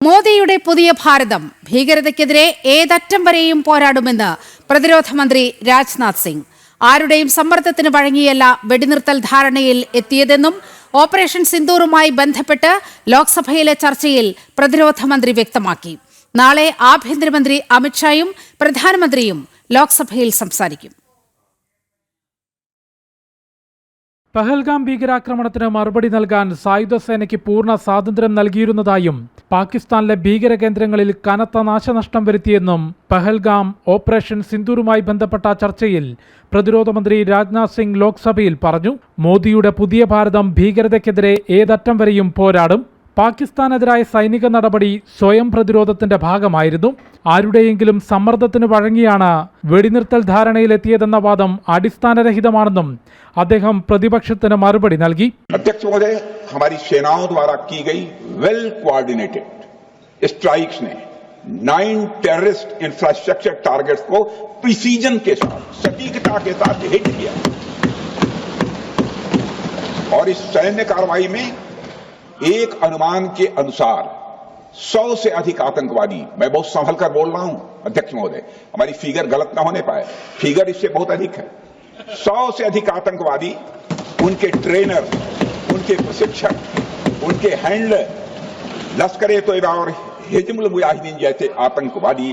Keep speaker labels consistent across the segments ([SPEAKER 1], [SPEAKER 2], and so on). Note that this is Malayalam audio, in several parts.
[SPEAKER 1] മോദിയുടെ പുതിയ ഭാരതം ഭീകരതയ്ക്കെതിരെ ഏതറ്റം വരെയും പോരാടുമെന്ന് പ്രതിരോധ മന്ത്രി രാജ്നാഥ് സിംഗ്. ആരുടെയും സമ്മർദ്ദത്തിന് വഴങ്ങിയല്ല വെടിനിർത്തൽ ധാരണയിൽ എത്തിയതെന്നും ഓപ്പറേഷൻ സിന്ദൂറുമായി ബന്ധപ്പെട്ട് ലോക്സഭയിലെ ചർച്ചയിൽ പ്രതിരോധ മന്ത്രി വ്യക്തമാക്കി. നാളെ ആഭ്യന്തരമന്ത്രി അമിത്ഷായും പ്രധാനമന്ത്രിയും ലോക്സഭയിൽ സംസാരിക്കും.
[SPEAKER 2] പഹൽഗാം ഭീകരാക്രമണത്തിന് മറുപടി നൽകാൻ സായുധ സേനയ്ക്ക് പൂർണ്ണ സ്വാതന്ത്ര്യം നൽകിയിരുന്നതായും പാകിസ്ഥാനിലെ ഭീകര കേന്ദ്രങ്ങളിൽ കനത്ത നാശനഷ്ടം വരുത്തിയെന്നും പഹൽഗാം ഓപ്പറേഷൻ സിന്ദൂറുമായി ബന്ധപ്പെട്ട ചർച്ചയിൽ പ്രതിരോധ മന്ത്രി രാജ്നാഥ് സിംഗ് ലോക്സഭയിൽ പറഞ്ഞു. മോദിയുടെ പുതിയ ഭാരതം ഭീകരതയ്ക്കെതിരെ ഏതറ്റം വരെയും പോരാടും. പാകിസ്ഥാനെതിരായ സൈനിക നടപടി സ്വയം പ്രതിരോധത്തിന്റെ ഭാഗമായിരുന്നു. ആരുടെയെങ്കിലും സമ്മർദ്ദത്തിന് വഴങ്ങിയാണ് വെടിനിർത്തൽ ധാരണയിലെത്തിയതെന്ന വാദം അടിസ്ഥാനരഹിതമാണെന്നും അദ്ദേഹം പ്രതിപക്ഷത്തിന് മറുപടി നൽകി.
[SPEAKER 3] अध्यक्ष महोदय, हमारी सेनाओं द्वारा की गई वेल कोऑर्डिनेटेड स्ट्राइक्स ने 9 टेररिस्ट इंफ्रास्ट्रक्चर टारगेट्स को प्रिसीजन के साथ, सटीकता के साथ हिट किया और इस सैन्य कार्रवाई में एक अनुमान के अनुसार 100 से अधिक आतंकवादी, मैं बहुत संभल कर बोल रहा हूं अध्यक्ष महोदय, हमारी फिगर गलत ना होने पाए, फिगर इससे बहुत अधिक है, 100 से अधिक आतंकवादी, उनके ट्रेनर, उनके प्रशिक्षक, उनके हैंडलर लश्कर-ए-तोयबा और हिजबुल मुजाहिदीन जैसे आतंकवादी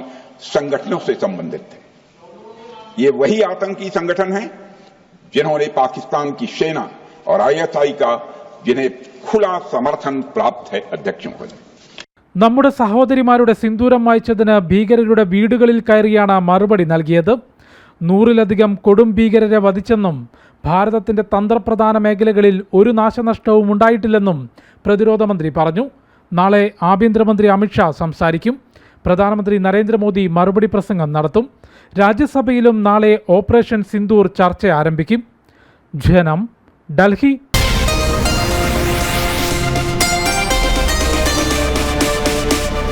[SPEAKER 3] संगठनों से संबंधित थे. ये वही आतंकी संगठन हैं जिन्होंने पाकिस्तान की सेना और ISI का जिन्हें खुला समर्थन प्राप्त है. अध्यक्षों को
[SPEAKER 2] നമ്മുടെ സഹോദരിമാരുടെ സിന്ദൂരം മായ്ച്ചതിന് ഭീകരരുടെ വീടുകളിൽ കയറിയാണ് മറുപടി നൽകിയത്. 100-ലധികം കൊടും ഭീകരരെ വധിച്ചെന്നും ഭാരതത്തിന്റെ തന്ത്രപ്രധാന മേഖലകളിൽ ഒരു നാശനഷ്ടവും ഉണ്ടായിട്ടില്ലെന്നും പ്രതിരോധ മന്ത്രി പറഞ്ഞു. നാളെ ആഭ്യന്തരമന്ത്രി അമിത്ഷാ സംസാരിക്കും. പ്രധാനമന്ത്രി നരേന്ദ്രമോദി മറുപടി പ്രസംഗം നടത്തും. രാജ്യസഭയിലും നാളെ ഓപ്പറേഷൻ സിന്ദൂർ ചർച്ച ആരംഭിക്കും. ജനം, ഡൽഹി.